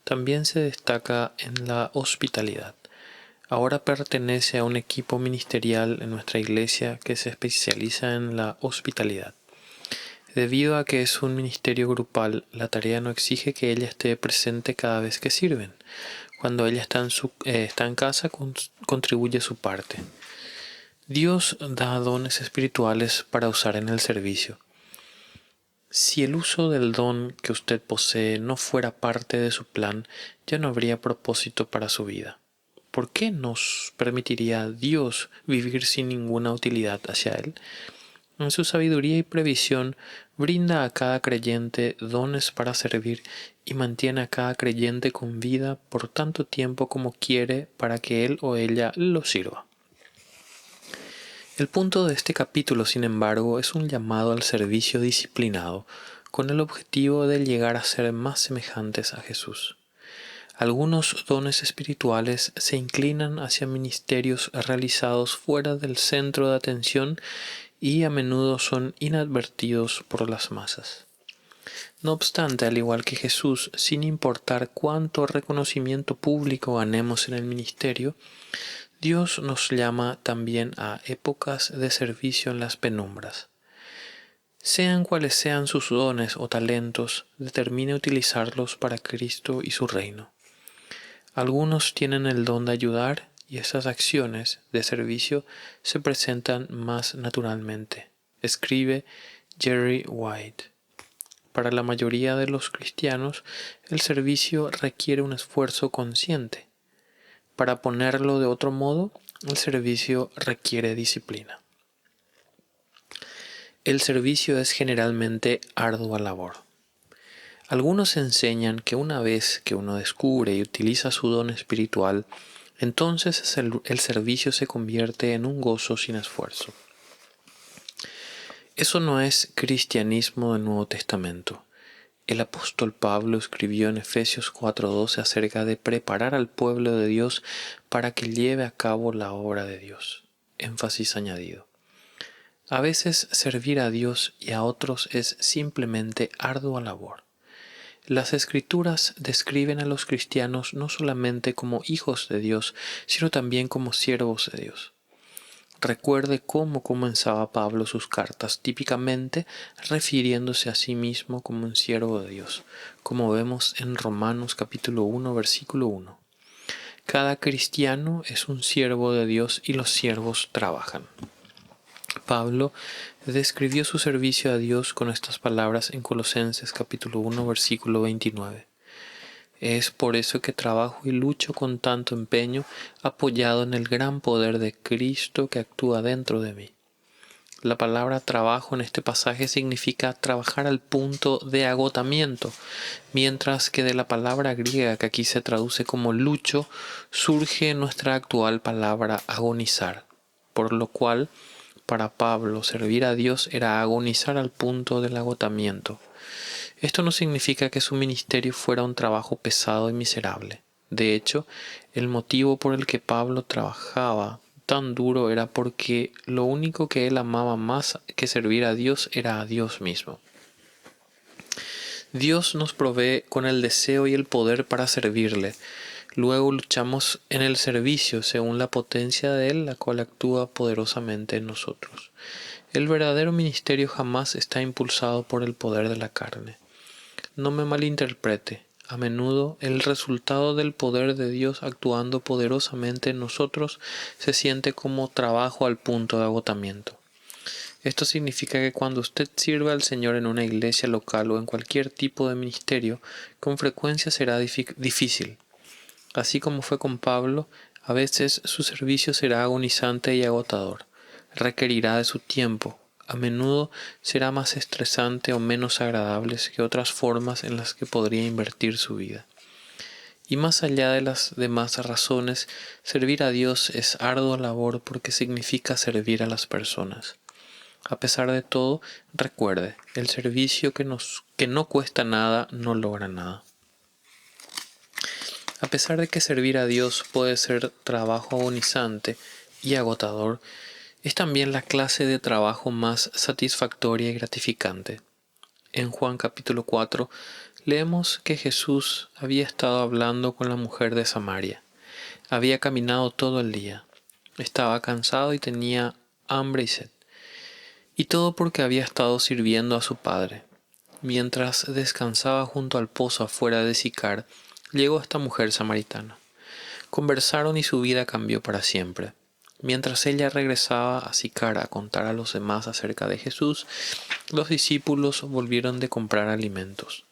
También se destaca en la hospitalidad. Ahora pertenece a un equipo ministerial en nuestra iglesia que se especializa en la hospitalidad. Debido a que es un ministerio grupal, la tarea no exige que ella esté presente cada vez que sirven. Cuando ella está en casa, contribuye su parte. Dios da dones espirituales para usar en el servicio. Si el uso del don que usted posee no fuera parte de su plan, ya no habría propósito para su vida. ¿Por qué nos permitiría Dios vivir sin ninguna utilidad hacia Él? En su sabiduría y previsión, brinda a cada creyente dones para servir y mantiene a cada creyente con vida por tanto tiempo como quiere para que él o ella lo sirva. El punto de este capítulo, sin embargo, es un llamado al servicio disciplinado, con el objetivo de llegar a ser más semejantes a Jesús. Algunos dones espirituales se inclinan hacia ministerios realizados fuera del centro de atención y a menudo son inadvertidos por las masas. No obstante, al igual que Jesús, sin importar cuánto reconocimiento público ganemos en el ministerio, Dios nos llama también a épocas de servicio en las penumbras. Sean cuales sean sus dones o talentos, determine utilizarlos para Cristo y su reino. Algunos tienen el don de ayudar y esas acciones de servicio se presentan más naturalmente, escribe Jerry White. Para la mayoría de los cristianos, el servicio requiere un esfuerzo consciente. Para ponerlo de otro modo, el servicio requiere disciplina. El servicio es generalmente ardua labor. Algunos enseñan que una vez que uno descubre y utiliza su don espiritual, entonces el servicio se convierte en un gozo sin esfuerzo. Eso no es cristianismo del Nuevo Testamento. El apóstol Pablo escribió en Efesios 4:12 acerca de preparar al pueblo de Dios para que lleve a cabo la obra de Dios. Énfasis añadido. A veces servir a Dios y a otros es simplemente ardua labor. Las Escrituras describen a los cristianos no solamente como hijos de Dios, sino también como siervos de Dios. Recuerde cómo comenzaba Pablo sus cartas, típicamente refiriéndose a sí mismo como un siervo de Dios, como vemos en Romanos capítulo 1, versículo 1. Cada cristiano es un siervo de Dios y los siervos trabajan. Pablo describió su servicio a Dios con estas palabras en Colosenses capítulo 1, versículo 29. Es por eso que trabajo y lucho con tanto empeño, apoyado en el gran poder de Cristo que actúa dentro de mí. La palabra trabajo en este pasaje significa trabajar al punto de agotamiento, mientras que de la palabra griega que aquí se traduce como lucho, surge nuestra actual palabra agonizar, por lo cual, para Pablo, servir a Dios era agonizar al punto del agotamiento. Esto no significa que su ministerio fuera un trabajo pesado y miserable. De hecho, el motivo por el que Pablo trabajaba tan duro era porque lo único que él amaba más que servir a Dios era a Dios mismo. Dios nos provee con el deseo y el poder para servirle. Luego luchamos en el servicio según la potencia de Él, la cual actúa poderosamente en nosotros. El verdadero ministerio jamás está impulsado por el poder de la carne. No me malinterprete. A menudo el resultado del poder de Dios actuando poderosamente en nosotros se siente como trabajo al punto de agotamiento. Esto significa que cuando usted sirve al Señor en una iglesia local o en cualquier tipo de ministerio, con frecuencia será difícil. Así como fue con Pablo, A veces su servicio será agonizante y agotador, requerirá de su tiempo, a menudo será más estresante o menos agradable que otras formas en las que podría invertir su vida. Y más allá de las demás razones, servir a Dios es ardua labor porque significa servir a las personas. A pesar de todo, recuerde, el servicio que no cuesta nada no logra nada. A pesar de que servir a Dios puede ser trabajo agonizante y agotador, es también la clase de trabajo más satisfactoria y gratificante. En Juan capítulo 4 leemos que Jesús había estado hablando con la mujer de Samaria. Había caminado todo el día. Estaba cansado y tenía hambre y sed. Y todo porque había estado sirviendo a su padre. Mientras descansaba junto al pozo afuera de Sicar, llegó esta mujer samaritana. Conversaron y su vida cambió para siempre. Mientras ella regresaba a Sicar a contar a los demás acerca de Jesús, los discípulos volvieron de comprar alimentos.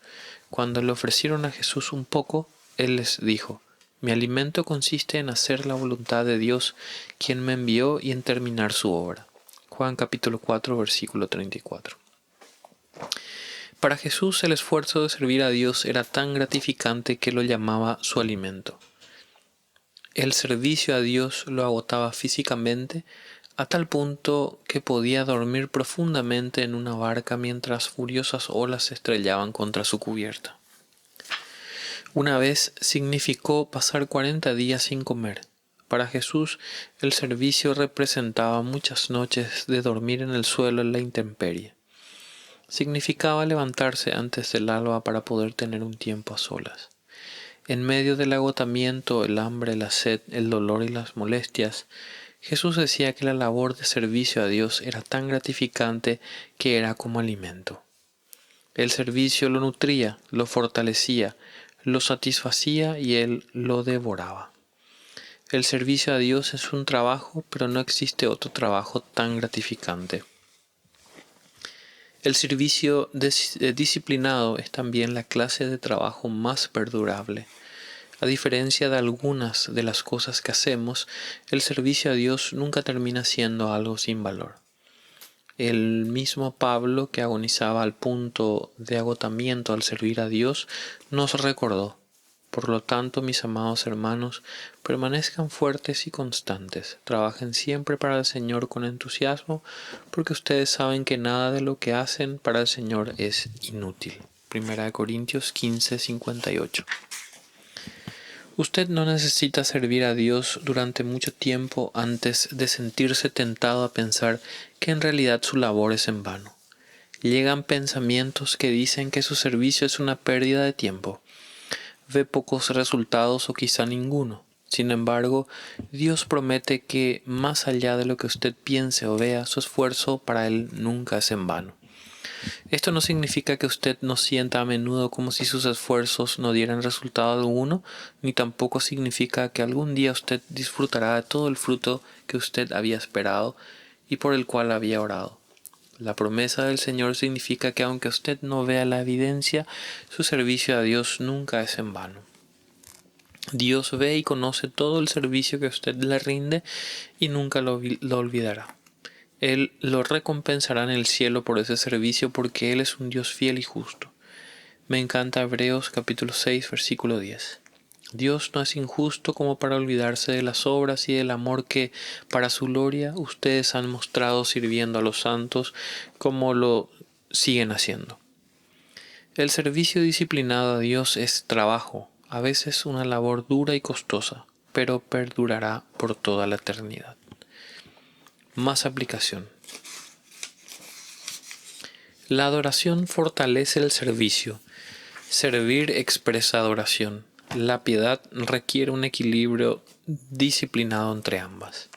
Cuando le ofrecieron a Jesús un poco, él les dijo: Mi alimento consiste en hacer la voluntad de Dios, quien me envió, y en terminar su obra. Juan capítulo 4, versículo 34. Para Jesús el esfuerzo de servir a Dios era tan gratificante que lo llamaba su alimento. El servicio a Dios lo agotaba físicamente a tal punto que podía dormir profundamente en una barca mientras furiosas olas se estrellaban contra su cubierta. Una vez significó pasar 40 días sin comer. Para Jesús el servicio representaba muchas noches de dormir en el suelo en la intemperie. Significaba levantarse antes del alba para poder tener un tiempo a solas. En medio del agotamiento, el hambre, la sed, el dolor y las molestias, Jesús decía que la labor de servicio a Dios era tan gratificante que era como alimento. El servicio lo nutría, lo fortalecía, lo satisfacía y él lo devoraba. El servicio a Dios es un trabajo, pero no existe otro trabajo tan gratificante. El servicio disciplinado es también la clase de trabajo más perdurable. A diferencia de algunas de las cosas que hacemos, el servicio a Dios nunca termina siendo algo sin valor. El mismo Pablo, que agonizaba al punto de agotamiento al servir a Dios, nos recordó: Por lo tanto, mis amados hermanos, permanezcan fuertes y constantes, trabajen siempre para el Señor con entusiasmo, porque ustedes saben que nada de lo que hacen para el Señor es inútil. 1 Corintios 15:58. Usted no necesita servir a Dios durante mucho tiempo antes de sentirse tentado a pensar que en realidad su labor es en vano. Llegan pensamientos que dicen que su servicio es una pérdida de tiempo. Ve pocos resultados o quizá ninguno. Sin embargo, Dios promete que, más allá de lo que usted piense o vea, su esfuerzo para Él nunca es en vano. Esto no significa que usted no sienta a menudo como si sus esfuerzos no dieran resultado alguno, ni tampoco significa que algún día usted disfrutará de todo el fruto que usted había esperado y por el cual había orado. La promesa del Señor significa que aunque usted no vea la evidencia, su servicio a Dios nunca es en vano. Dios ve y conoce todo el servicio que usted le rinde y nunca lo olvidará. Él lo recompensará en el cielo por ese servicio porque Él es un Dios fiel y justo. Me encanta Hebreos capítulo 6, versículo 10. Dios no es injusto como para olvidarse de las obras y del amor que, para su gloria, ustedes han mostrado sirviendo a los santos como lo siguen haciendo. El servicio disciplinado a Dios es trabajo, a veces una labor dura y costosa, pero perdurará por toda la eternidad. Más aplicación. La adoración fortalece el servicio. Servir expresa adoración. La piedad requiere un equilibrio disciplinado entre ambas.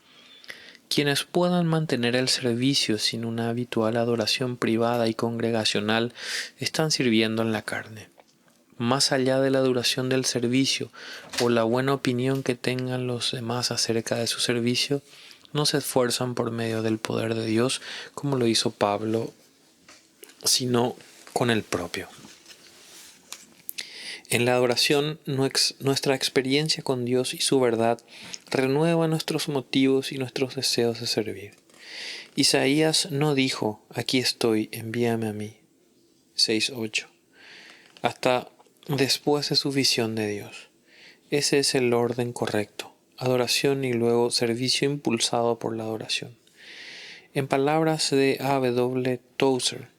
Quienes puedan mantener el servicio sin una habitual adoración privada y congregacional están sirviendo en la carne. Más allá de la duración del servicio o la buena opinión que tengan los demás acerca de su servicio, no se esfuerzan por medio del poder de Dios como lo hizo Pablo, sino con el propio. En la adoración, nuestra experiencia con Dios y su verdad renueva nuestros motivos y nuestros deseos de servir. Isaías no dijo, aquí estoy, envíame a mí, 6:8, hasta después de su visión de Dios. Ese es el orden correcto, adoración y luego servicio impulsado por la adoración. En palabras de A.W. Tozer,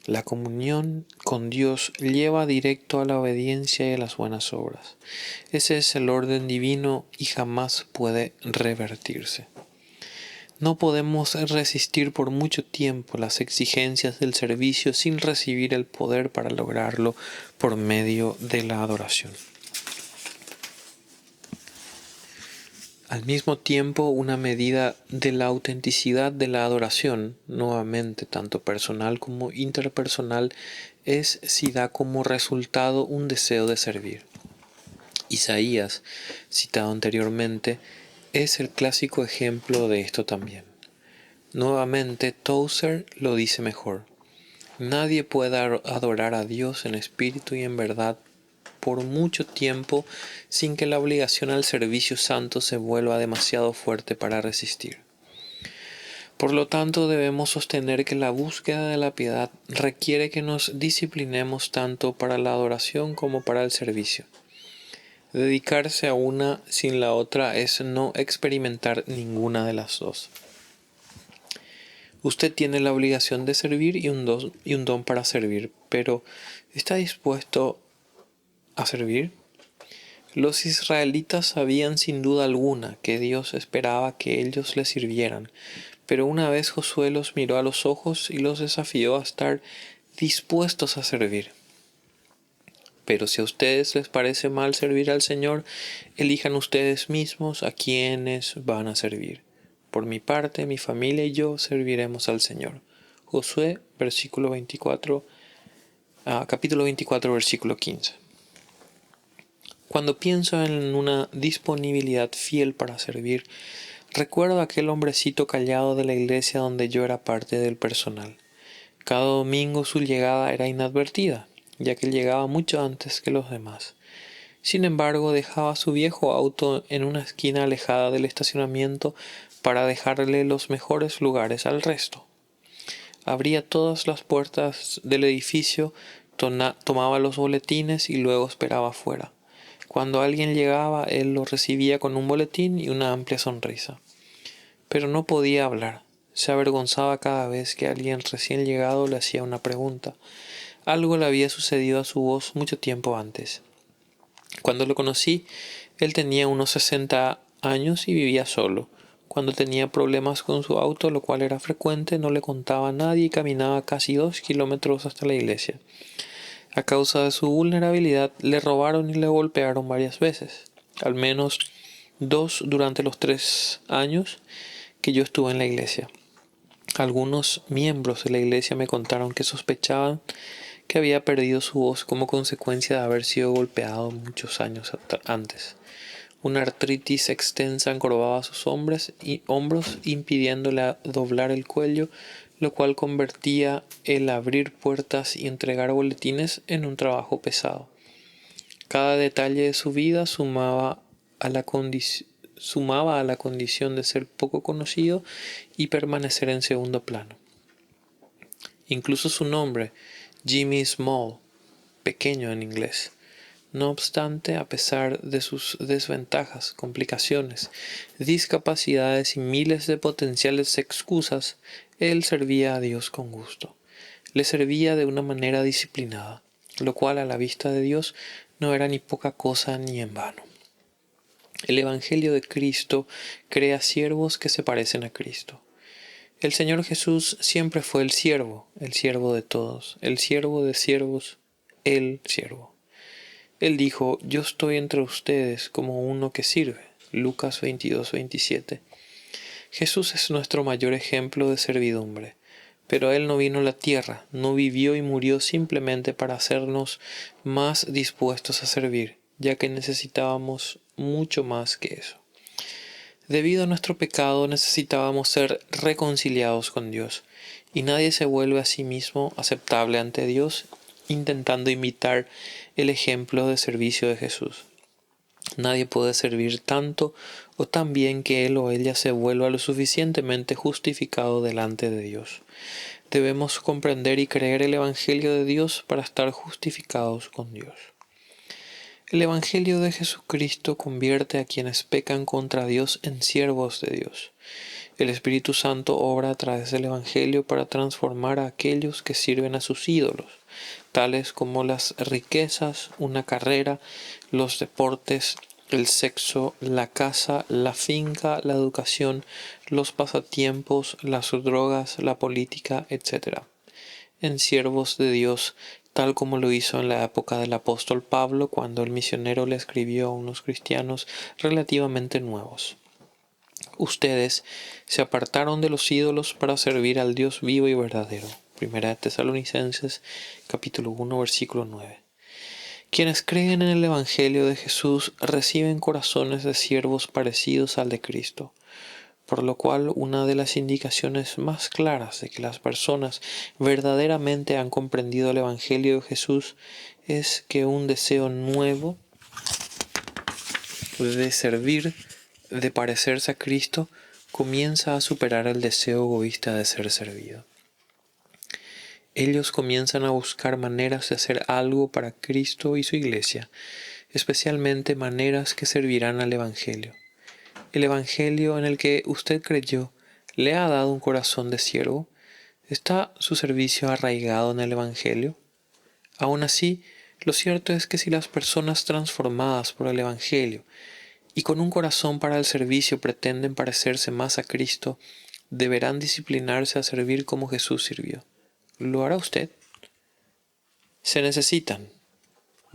la comunión con Dios lleva directo a la obediencia y a las buenas obras. Ese es el orden divino y jamás puede revertirse. No podemos resistir por mucho tiempo las exigencias del servicio sin recibir el poder para lograrlo por medio de la adoración. Al mismo tiempo, una medida de la autenticidad de la adoración, nuevamente tanto personal como interpersonal, es si da como resultado un deseo de servir. Isaías, citado anteriormente, es el clásico ejemplo de esto también. Nuevamente, Tozer lo dice mejor. Nadie puede adorar a Dios en espíritu y en verdad por mucho tiempo sin que la obligación al servicio santo se vuelva demasiado fuerte para resistir. Por lo tanto, debemos sostener que la búsqueda de la piedad requiere que nos disciplinemos tanto para la adoración como para el servicio. Dedicarse a una sin la otra es no experimentar ninguna de las dos. Usted tiene la obligación de servir y un don para servir, pero ¿está dispuesto a servir? Los israelitas sabían sin duda alguna que Dios esperaba que ellos le sirvieran, pero una vez Josué los miró a los ojos y los desafió a estar dispuestos a servir. Pero si a ustedes les parece mal servir al Señor, elijan ustedes mismos a quienes van a servir. Por mi parte, mi familia y yo serviremos al Señor. Josué, capítulo 24, versículo 15. Cuando pienso en una disponibilidad fiel para servir, recuerdo a aquel hombrecito callado de la iglesia donde yo era parte del personal. Cada domingo su llegada era inadvertida, ya que él llegaba mucho antes que los demás. Sin embargo, dejaba su viejo auto en una esquina alejada del estacionamiento para dejarle los mejores lugares al resto. Abría todas las puertas del edificio, tomaba los boletines y luego esperaba afuera. Cuando alguien llegaba, él lo recibía con un boletín y una amplia sonrisa. Pero no podía hablar. Se avergonzaba cada vez que alguien recién llegado le hacía una pregunta. Algo le había sucedido a su voz mucho tiempo antes. Cuando lo conocí, él tenía unos 60 años y vivía solo. Cuando tenía problemas con su auto, lo cual era frecuente, no le contaba a nadie y caminaba casi 2 kilómetros hasta la iglesia. A causa de su vulnerabilidad, le robaron y le golpearon varias veces, al menos 2 durante los 3 años que yo estuve en la iglesia. Algunos miembros de la iglesia me contaron que sospechaban que había perdido su voz como consecuencia de haber sido golpeado muchos años antes. Una artritis extensa encorvaba sus hombros, impidiéndole doblar el cuello, lo cual convertía el abrir puertas y entregar boletines en un trabajo pesado. Cada detalle de su vida sumaba a la condición de ser poco conocido y permanecer en segundo plano. Incluso su nombre, Jimmy Small, pequeño en inglés. No obstante, a pesar de sus desventajas, complicaciones, discapacidades y miles de potenciales excusas, él servía a Dios con gusto. Le servía de una manera disciplinada, lo cual a la vista de Dios no era ni poca cosa ni en vano. El Evangelio de Cristo crea siervos que se parecen a Cristo. El Señor Jesús siempre fue el siervo de todos, el siervo de siervos, el siervo. Él dijo, yo estoy entre ustedes como uno que sirve. Lucas 22:27. Jesús es nuestro mayor ejemplo de servidumbre, pero Él no vino a la tierra, no vivió y murió simplemente para hacernos más dispuestos a servir, ya que necesitábamos mucho más que eso. Debido a nuestro pecado necesitábamos ser reconciliados con Dios, y nadie se vuelve a sí mismo aceptable ante Dios intentando imitar el ejemplo de servicio de Jesús. Nadie puede servir tanto o tan bien que él o ella se vuelva lo suficientemente justificado delante de Dios. Debemos comprender y creer el Evangelio de Dios para estar justificados con Dios. El Evangelio de Jesucristo convierte a quienes pecan contra Dios en siervos de Dios. El Espíritu Santo obra a través del Evangelio para transformar a aquellos que sirven a sus ídolos, tales como las riquezas, una carrera, los deportes, el sexo, la casa, la finca, la educación, los pasatiempos, las drogas, la política, etc. En siervos de Dios, tal como lo hizo en la época del apóstol Pablo cuando el misionero le escribió a unos cristianos relativamente nuevos. Ustedes se apartaron de los ídolos para servir al Dios vivo y verdadero. Primera de Tesalonicenses, capítulo 1, versículo 9. Quienes creen en el Evangelio de Jesús reciben corazones de siervos parecidos al de Cristo, por lo cual una de las indicaciones más claras de que las personas verdaderamente han comprendido el Evangelio de Jesús es que un deseo nuevo de servir, de parecerse a Cristo, comienza a superar el deseo egoísta de ser servido. Ellos comienzan a buscar maneras de hacer algo para Cristo y su Iglesia, especialmente maneras que servirán al Evangelio. El Evangelio en el que usted creyó le ha dado un corazón de siervo. ¿Está su servicio arraigado en el Evangelio? Aún así, lo cierto es que si las personas transformadas por el Evangelio y con un corazón para el servicio pretenden parecerse más a Cristo, deberán disciplinarse a servir como Jesús sirvió. ¿Lo hará usted? Se necesitan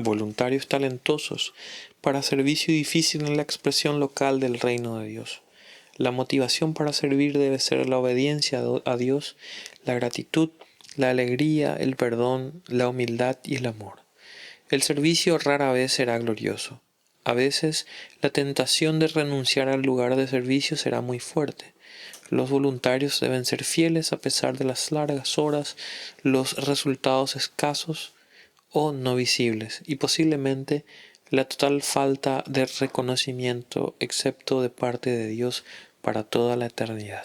voluntarios talentosos para servicio difícil en la expresión local del reino de Dios. La motivación para servir debe ser la obediencia a Dios, la gratitud, la alegría, el perdón, la humildad y el amor. El servicio rara vez será glorioso. A veces la tentación de renunciar al lugar de servicio será muy fuerte. Los voluntarios deben ser fieles a pesar de las largas horas, los resultados escasos o no visibles y posiblemente la total falta de reconocimiento excepto de parte de Dios para toda la eternidad.